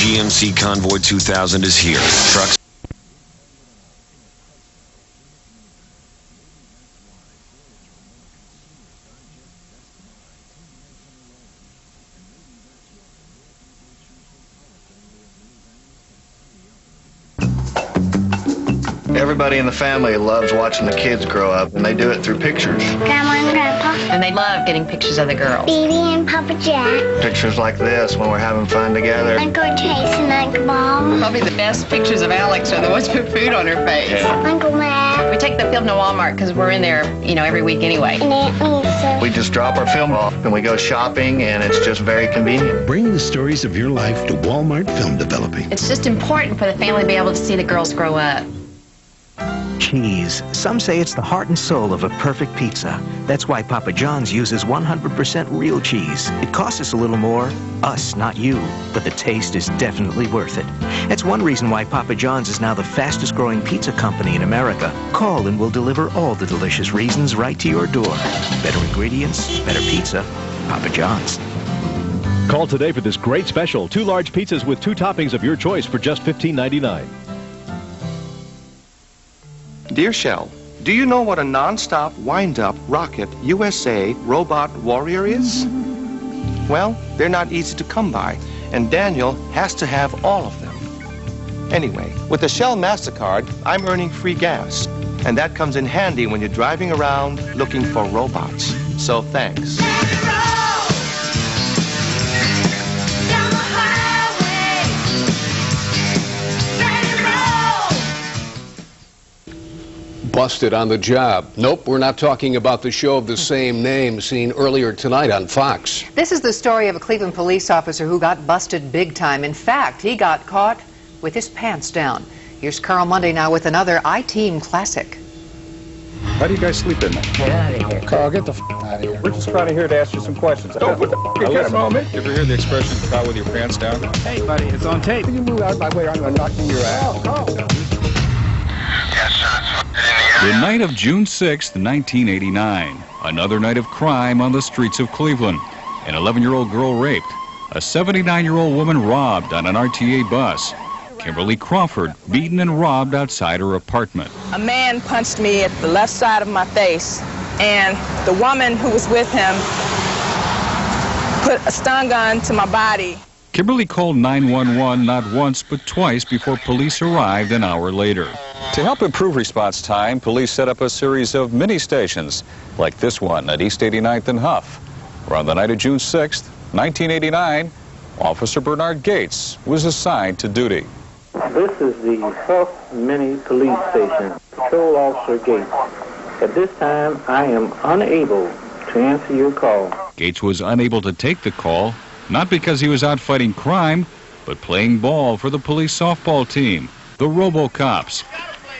GMC Convoy 2000 is here. Trucks. Everybody in the family loves watching the kids grow up, and they do it through pictures. Grandma and Grandpa. And they love getting pictures of the girls. Baby and Papa Jack. Pictures like this when we're having fun together. Uncle Chase and Uncle Bob. Probably the best pictures of Alex are the ones with food on her face. Yeah. Uncle Matt. We take the film to Walmart because we're in there, every week anyway. And Aunt Lisa. We just drop our film off and we go shopping, and it's just very convenient. Bring the stories of your life to Walmart Film Developing. It's just important for the family to be able to see the girls grow up. Cheese. Some say it's the heart and soul of a perfect pizza. That's why Papa John's uses 100% real cheese. It costs us a little more, us, not you, but the taste is definitely worth it. That's one reason why Papa John's is now the fastest growing pizza company in America. Call and we'll deliver all the delicious reasons right to your door. Better ingredients, better pizza, Papa John's. Call today for this great special. 2 large pizzas with 2 toppings of your choice for just $15.99. Dear Shell, do you know what a non-stop, wind-up, rocket, USA robot warrior is? Well, they're not easy to come by, and Daniel has to have all of them. Anyway, with the Shell MasterCard, I'm earning free gas, and that comes in handy when you're driving around looking for robots. So thanks. Busted on the job. Nope, we're not talking about the show of the same name seen earlier tonight on Fox. This is the story of a Cleveland police officer who got busted big time. In fact, he got caught with his pants down. Here's Carl Monday now with another I-Team classic. How do you guys sleep in there? Get out of here. Carl, get the out of here. We're just trying to here to ask you some questions. Don't put the listen on me. You ever hear the expression, caught with your pants down? Hey, buddy, it's on tape. You move out of my way, I'm going to knock you in your ass. The night of June 6, 1989, another night of crime on the streets of Cleveland. An 11-year-old girl raped, a 79-year-old woman robbed on an RTA bus, Kimberly Crawford beaten and robbed outside her apartment. A man punched me at the left side of my face, and the woman who was with him put a stun gun to my body. Kimberly called 911 not once but twice before police arrived an hour later. To help improve response time, police set up a series of mini stations, like this one at East 89th and Huff, where on the night of June 6th, 1989, Officer Bernard Gates was assigned to duty. This is the Huff Mini Police Station, Patrol Officer Gates. At this time, I am unable to answer your call. Gates was unable to take the call, not because he was out fighting crime, but playing ball for the police softball team, the RoboCops.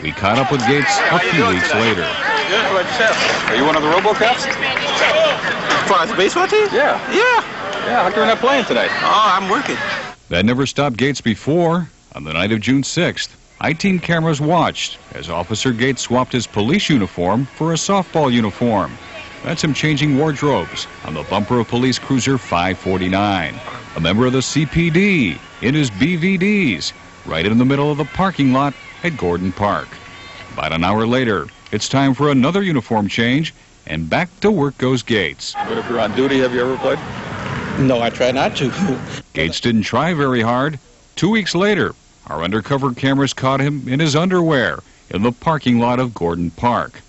We caught up with Gates a few weeks later. Good for yourself. Are you one of the RoboCops? For the baseball team? Yeah. Yeah. How come you're not playing tonight? Oh, I'm working. That never stopped Gates before. On the night of June 6th, I-Team cameras watched as Officer Gates swapped his police uniform for a softball uniform. That's him changing wardrobes on the bumper of Police Cruiser 549. A member of the CPD in his BVDs, right in the middle of the parking lot at Gordon Park. About an hour later, it's time for another uniform change, and back to work goes Gates. But if you're on duty, have you ever played? No, I try not to. Gates didn't try very hard. 2 weeks later, our undercover cameras caught him in his underwear in the parking lot of Gordon Park.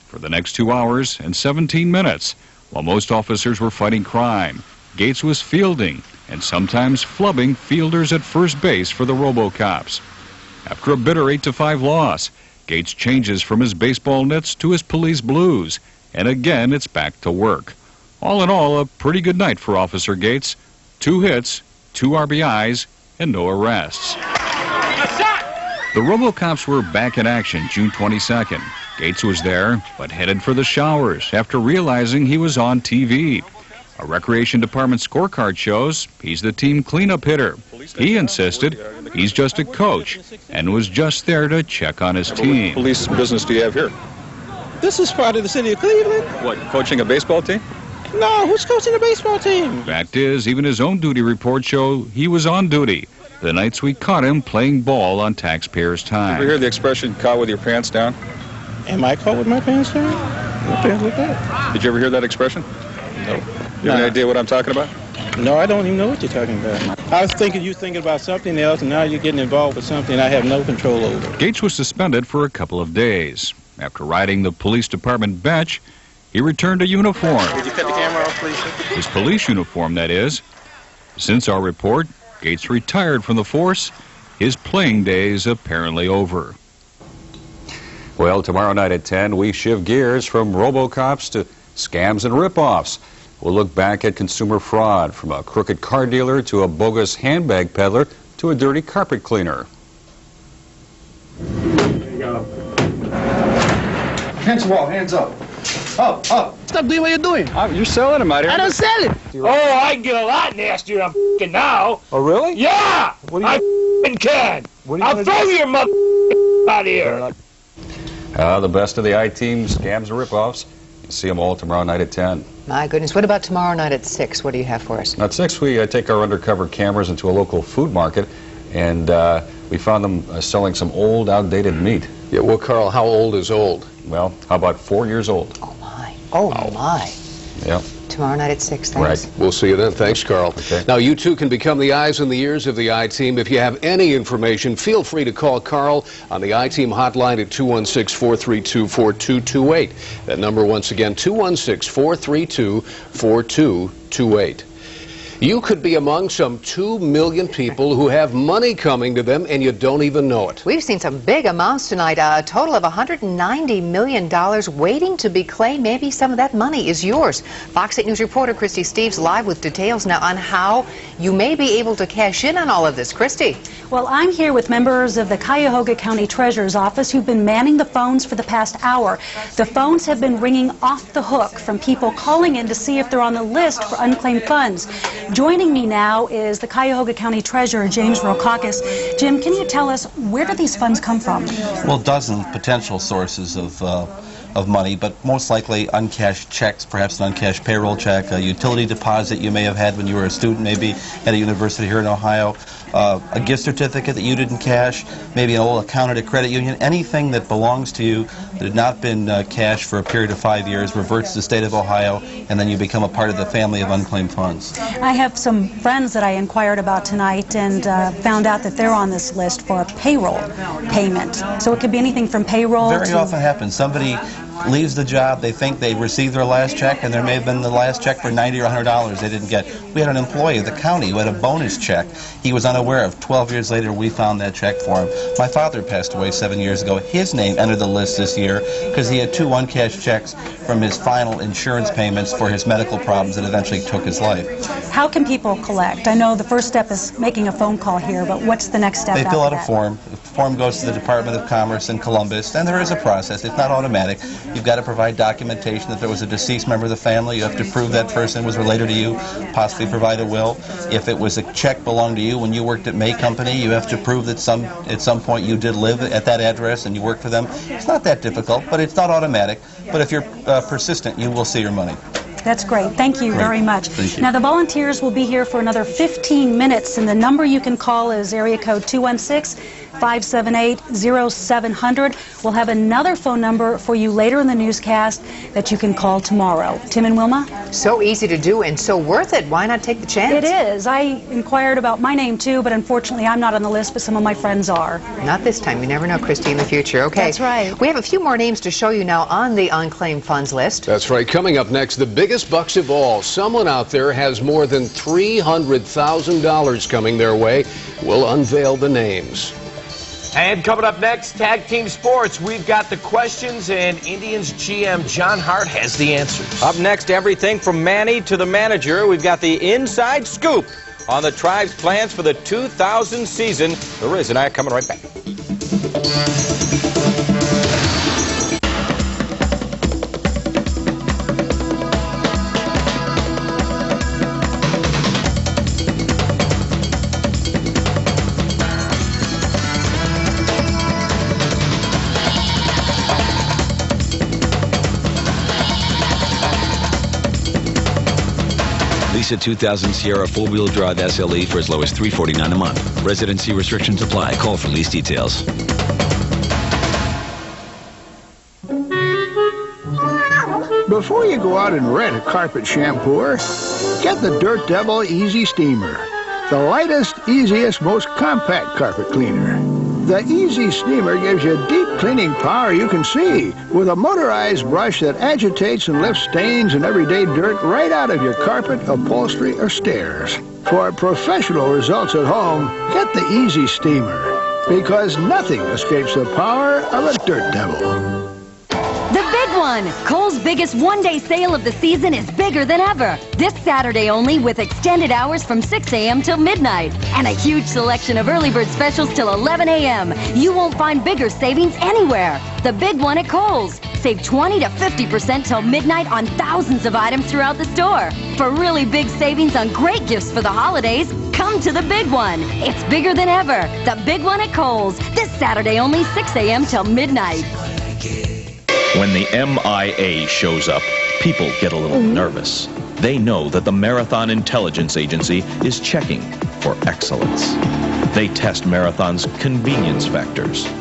For the next 2 hours and 17 minutes, while most officers were fighting crime, Gates was fielding and sometimes flubbing fielders at first base for the RoboCops. After a bitter 8-5 loss, Gates changes from his baseball mitts to his police blues, and again it's back to work. All in all, a pretty good night for Officer Gates. 2 hits, 2 RBIs, and no arrests. The RoboCops were back in action June 22nd. Gates was there, but headed for the showers after realizing he was on TV. A Recreation Department scorecard shows he's the team cleanup hitter. He insisted he's just a coach and was just there to check on his team. What police business do you have here? This is part of the city of Cleveland. What, coaching a baseball team? No, who's coaching a baseball team? Fact is, even his own duty report showed he was on duty. the nights we caught him playing ball on taxpayers' time. Ever hear the expression "caught with your pants down"? Am I caught with my pants down? What pants with that? Did you ever hear that expression? No. You have any idea what I'm talking about? No, I don't even know what you're talking about. I was thinking you thinking about something else, and now you're getting involved with something I have no control over. Gates was suspended for a couple of days. After riding the police department bench, he returned to uniform. Would you cut the camera off, please? His police uniform, that is. Since our report, Gates retired from the force. His playing days apparently over. Well, tomorrow night at 10, we shift gears from robocops to scams and ripoffs. We'll look back at consumer fraud, from a crooked car dealer to a bogus handbag peddler to a dirty carpet cleaner. There you go. Hands wall, hands up. Up, up. Stop doing what you're doing. You're selling them out here. I don't sell it. Oh, I can get a lot nastier than I'm f***ing now. Oh, really? Yeah! I f***ing can. I'll throw your mother out of here. The best of the I-Team scams and ripoffs. You'll see them all tomorrow night at 10. My goodness. What about tomorrow night at 6? What do you have for us? At 6, we take our undercover cameras into a local food market, and we found them selling some old, outdated meat. Yeah, well, Carl, how old is old? Well, how about 4 years old? Oh, my. Oh, my. Yeah. Tomorrow night at 6, thanks. Right. We'll see you then. Thanks, Carl. Okay. Now, you too can become the eyes and the ears of the I-Team. If you have any information, feel free to call Carl on the I-Team hotline at 216-432-4228. That number, once again, 216-432-4228. You could be among some 2 million people who have money coming to them and you don't even know it. We've seen some big amounts tonight, a total of $190 million waiting to be claimed. Maybe some of that money is yours. Fox 8 News reporter Christy Steves live with details now on how you may be able to cash in on all of this. Christy. Well, I'm here with members of the Cuyahoga County Treasurer's Office who've been manning the phones for the past hour. The phones have been ringing off the hook from people calling in to see if they're on the list for unclaimed funds. Joining me now is the Cuyahoga County Treasurer, James Rokakis. Jim, can you tell us, where do these funds come from? Well, dozens potential sources of money, but most likely uncashed checks, perhaps an uncashed payroll check, a utility deposit you may have had when you were a student, maybe at a university here in Ohio, a gift certificate that you didn't cash, maybe an old account at a credit union. Anything that belongs to you that had not been cashed for a period of 5 years reverts to the state of Ohio, and then you become a part of the family of unclaimed funds. I have some friends that I inquired about tonight and found out that they're on this list for a payroll payment. So it could be anything from payroll Very to... often happens. Somebody leaves the job, they think they received their last check, and there may have been the last check for $90 or $100 they didn't get. We had an employee of the county who had a bonus check he was unaware of. 12 years later, we found that check for him. My father passed away 7 years ago. His name entered the list this year because he had 2 uncashed checks from his final insurance payments for his medical problems that eventually took his life. How can people collect? I know the first step is making a phone call here, but what's the next step? They fill out after a that? form. The form goes to the Department of Commerce in Columbus, and there is a process. It's not automatic. You've got to provide documentation that there was a deceased member of the family. You have to prove that person was related to you, possibly provide a will. If it was a check belonged to you when you worked at May Company, you have to prove that at some point you did live at that address and you worked for them. It's not that difficult, but it's not automatic. But if you're persistent, you will see your money. That's great. Thank you very much. Thank you. Now, the volunteers will be here for another 15 minutes, and the number you can call is area code 216-578-0700. We'll have another phone number for you later in the newscast that you can call tomorrow. Tim and Wilma? So easy to do and so worth it. Why not take the chance? It is. I inquired about my name, too, but unfortunately I'm not on the list, but some of my friends are. Not this time. You never know, Christy, in the future. Okay. That's right. We have a few more names to show you now on the unclaimed funds list. That's right. Coming up next, the biggest bucks of all. Someone out there has more than $300,000 coming their way. We'll unveil the names. And coming up next, Tag Team Sports. We've got the questions, and Indians GM John Hart has the answers. Up next, everything from Manny to the manager. We've got the inside scoop on the Tribe's plans for the 2000 season. The Riz and I are coming right back. a 2000 Sierra four-wheel drive SLE for as low as $349 a month. Residency restrictions apply. Call for lease details. Before you go out and rent a carpet shampooer, get the Dirt Devil Easy Steamer. The lightest, easiest, most compact carpet cleaner. The Easy Steamer gives you deep cleaning power you can see, with a motorized brush that agitates and lifts stains and everyday dirt right out of your carpet, upholstery, or stairs. For professional results at home, get the Easy Steamer, because nothing escapes the power of a Dirt Devil. The big one! Kohl's biggest one-day sale of the season is bigger than ever. This Saturday only, with extended hours from 6 a.m. till midnight. And a huge selection of early bird specials till 11 a.m. You won't find bigger savings anywhere. The big one at Kohl's. Save 20 to 50% till midnight on thousands of items throughout the store. For really big savings on great gifts for the holidays, come to the big one. It's bigger than ever. The big one at Kohl's. This Saturday only, 6 a.m. till midnight. When the MIA shows up, people get a little nervous. They know that the Marathon Intelligence Agency is checking for excellence. They test Marathon's convenience factors.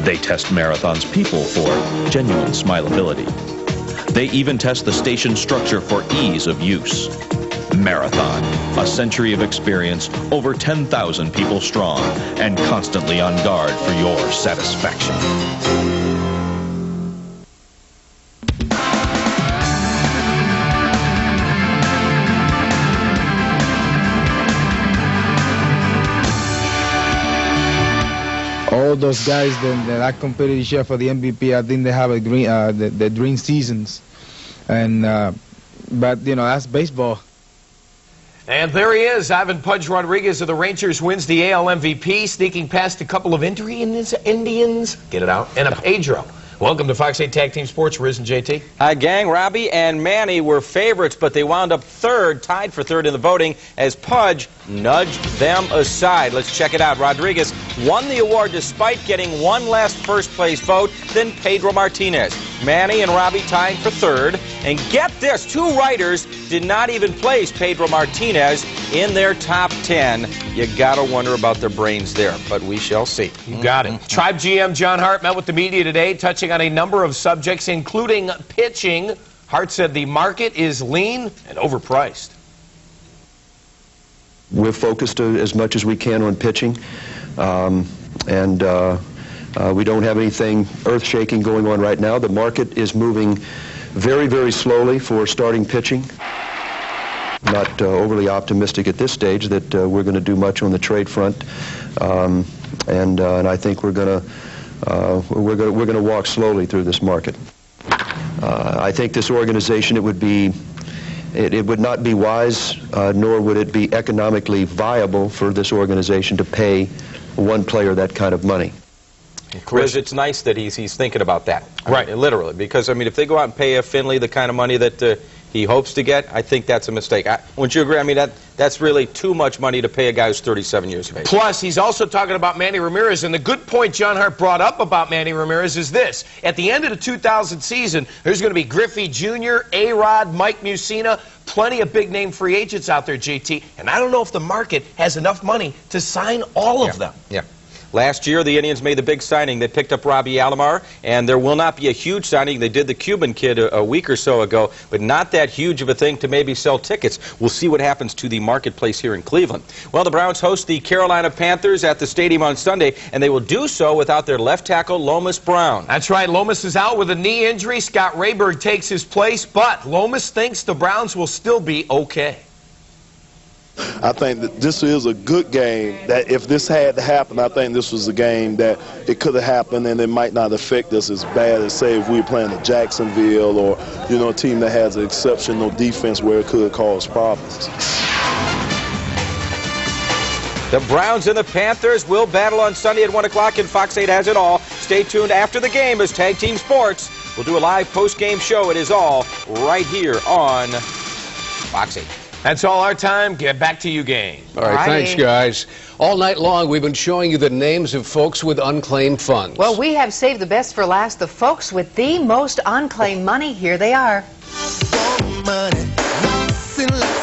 They test Marathon's people for genuine smileability. They even test the station structure for ease of use. Marathon, a century of experience, over 10,000 people strong, and constantly on guard for your satisfaction. All those guys that I competed this year for the MVP, I think they have a green, the dream seasons, and but you know, that's baseball. And there he is, Ivan Pudge Rodriguez of the Rangers wins the AL MVP, sneaking past a couple of Indians, get it out, and a Pedro. Welcome to Fox 8 Tag Team Sports, Riz and JT. Hi, gang. Robbie and Manny were favorites, but they wound up third, tied for third in the voting, as Pudge nudged them aside. Let's check it out. Rodriguez won the award despite getting one less first-place vote than Pedro Martinez. Manny and Robbie tying for third. And get this, two writers did not even place Pedro Martinez in their top 10. You gotta wonder about their brains there, but we shall see. You got it. Tribe GM John Hart met with the media today, touching on a number of subjects, including pitching. Hart said the market is lean and overpriced. We're focused as much as we can on pitching, and we don't have anything earth-shaking going on right now. The market is moving very, very slowly for starting pitching. Not overly optimistic at this stage that we're going to do much on the trade front, and I think we're going to walk slowly through this market. I think this organization, it would not be wise, nor would it be economically viable for this organization to pay one player that kind of money. Chris, it's nice that he's thinking about that. Right. I mean, literally, because, I mean, if they go out and pay a Finley the kind of money that he hopes to get, I think that's a mistake. Wouldn't you agree? I mean, that's really too much money to pay a guy who's 37 years of age. Plus, he's also talking about Manny Ramirez, and the good point John Hart brought up about Manny Ramirez is this. At the end of the 2000 season, there's going to be Griffey Jr., A-Rod, Mike Mussina, plenty of big-name free agents out there, JT, and I don't know if the market has enough money to sign all of them. Yeah. Last year, the Indians made the big signing. They picked up Robbie Alomar, and there will not be a huge signing. They did the Cuban kid a week or so ago, but not that huge of a thing to maybe sell tickets. We'll see what happens to the marketplace here in Cleveland. Well, the Browns host the Carolina Panthers at the stadium on Sunday, and they will do so without their left tackle, Lomas Brown. That's right. Lomas is out with a knee injury. Scott Rayburg takes his place, but Lomas thinks the Browns will still be okay. I think that this is a good game, that if this had to happen, I think this was a game that it could have happened and it might not affect us as bad as, say, if we were playing at Jacksonville or, you know, a team that has an exceptional defense where it could cause problems. The Browns and the Panthers will battle on Sunday at 1 o'clock, and Fox 8 has it all. Stay tuned after the game as Tag Team Sports. We'll do a live post-game show. It is all right here on Fox 8. That's all our time. Get back to you, gang. All right, thanks, guys. All night long, we've been showing you the names of folks with unclaimed funds. Well, we have saved the best for last. The folks with the most unclaimed money, here they are. Money, nothing like